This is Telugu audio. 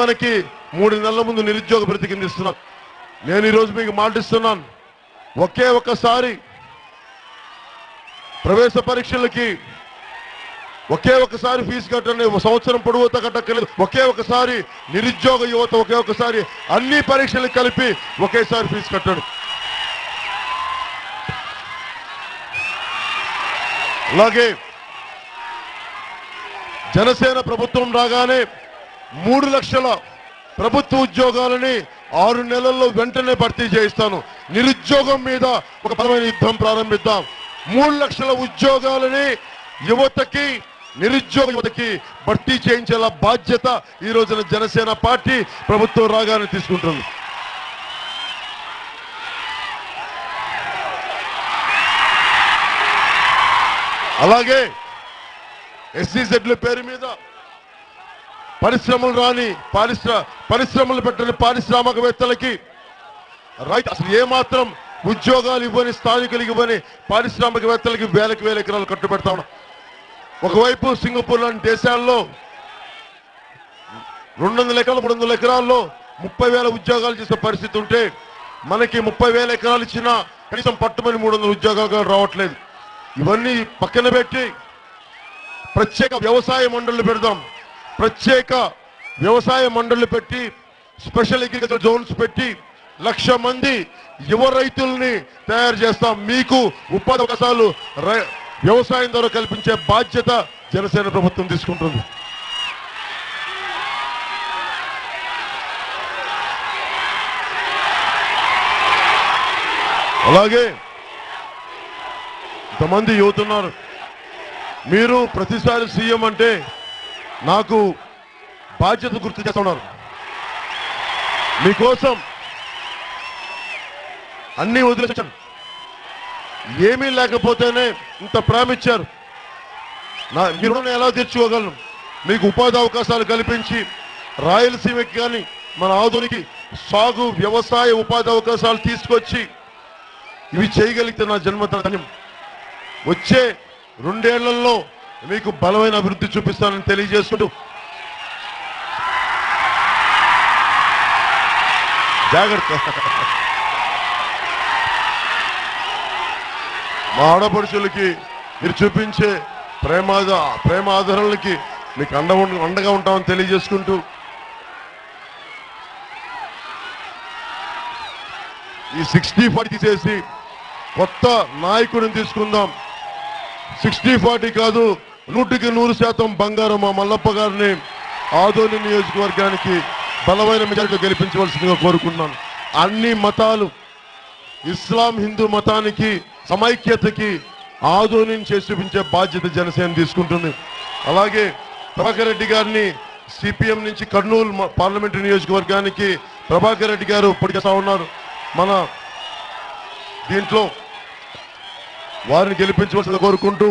మనకి 3 నెలల ముందు నిరుద్యోగ భృతి కింద ఇస్తున్నారు. నేను ఈరోజు మీకు మాటిస్తున్నాను, ఒకే ఒక్కసారి ప్రవేశ పరీక్షలకి ఒకే ఒక్కసారి ఫీజు కట్టండి. సంవత్సరం పొడవుతా కట్టక్కర్లేదు. ఒకే ఒకసారి నిరుద్యోగ యువత ఒకే ఒకసారి అన్ని పరీక్షలు కలిపి ఒకేసారి ఫీజు కట్టండి. అలాగే జనసేన ప్రభుత్వం రాగానే 3 లక్షల ప్రభుత్వ ఉద్యోగాలని 6 నెలల్లో వెంటనే భర్తీ చేయిస్తాను. నిరుద్యోగం మీద ఒక బలమైన యుద్ధం ప్రారంభిద్దాం. 3 లక్షల ఉద్యోగాలని యువతకి, నిరుద్యోగ యువతకి భర్తీ చేయించేలా బాధ్యత ఈ రోజున జనసేన పార్టీ ప్రభుత్వం రాగానే తీసుకుంటుంది. అలాగే ఎస్సీజెడ్ల పేరు మీద పరిశ్రమలు రాని పరిశ్రమలు పెట్టని పారిశ్రామికవేత్తలకి రైతు అసలు ఏమాత్రం ఉద్యోగాలు ఇవ్వని, స్థానికులకు ఇవ్వని పారిశ్రామికవేత్తలకి వేలకు వేల ఎకరాలు కట్టుబెడతా ఉన్నాం. ఒకవైపు సింగపూర్ లాంటి దేశాల్లో 200 ఎకరాలు 300 ఎకరాల్లో 30,000 ఉద్యోగాలు చేసే పరిస్థితి ఉంటే మనకి 30,000 ఎకరాలు ఇచ్చినా కనీసం పట్టుమని 300 ఉద్యోగాలు రావట్లేదు. ఇవన్నీ పక్కన పెట్టి ప్రత్యేక వ్యవసాయ మండళ్లు పెడదాం. ప్రత్యేక వ్యవసాయ మండళ్లు పెట్టి స్పెషల్ అగ్రికల్చర్ జోన్స్ పెట్టి 1,00,000 మంది యువ రైతుల్ని తయారు చేస్తాం. మీకు ఉపాధి అవకాశాలు వ్యవసాయం ద్వారా కల్పించే బాధ్యత జనసేన ప్రభుత్వం తీసుకుంటుంది. అలాగే ఇంతమంది యువత ఉన్నారు. మీరు ప్రతిసారి సీఎం అంటే నాకు బాధ్యత గుర్తు చేస్తున్నారు. మీకోసం అన్ని వదిలేశాను. ఏమీ లేకపోతేనే ఇంత ప్రేమ ఇచ్చారు. మీరు ఎలా తెచ్చుకోగలను? మీకు ఉపాధి అవకాశాలు కల్పించి రాయలసీమకి కానీ మన ఆధునిక సాగు వ్యవసాయ ఉపాధి అవకాశాలు తీసుకొచ్చి ఇవి చేయగలిగితే నా జన్మధన్యం. వచ్చే 2 ఏళ్లలో మీకు బలమైన అభివృద్ధి చూపిస్తానని తెలియజేసుకుంటూ జాగ్రత్త. మా ఆడపడుచులకి మీరు చూపించే ప్రేమ ఆదరణలకి మీకు అండగా ఉంటామని తెలియజేసుకుంటూ ఈ 60-40 తీసేసి కొత్త నాయకుడిని తీసుకుందాం. 60-40 కాదు, 100% బంగారం మా మల్లప్ప గారిని ఆదోని నియోజకవర్గానికి బలమైన మెజారిటీతో గెలిపించవలసిందిగా కోరుకున్నాను. అన్ని మతాలు, ఇస్లాం హిందూ మతానికి సమైక్యతకి ఆదోనిని చేసి చూపించే బాధ్యత జనసేన తీసుకుంటుంది. అలాగే ప్రభాకర్ రెడ్డి గారిని సిపిఎం నుంచి కర్నూలు పార్లమెంటరీ నియోజకవర్గానికి ప్రభాకర్ రెడ్డి గారు పొడిచేస్తా ఉన్నారు. మన దీంట్లో వారిని గెలిపించవలసిందిగా కోరుకుంటూ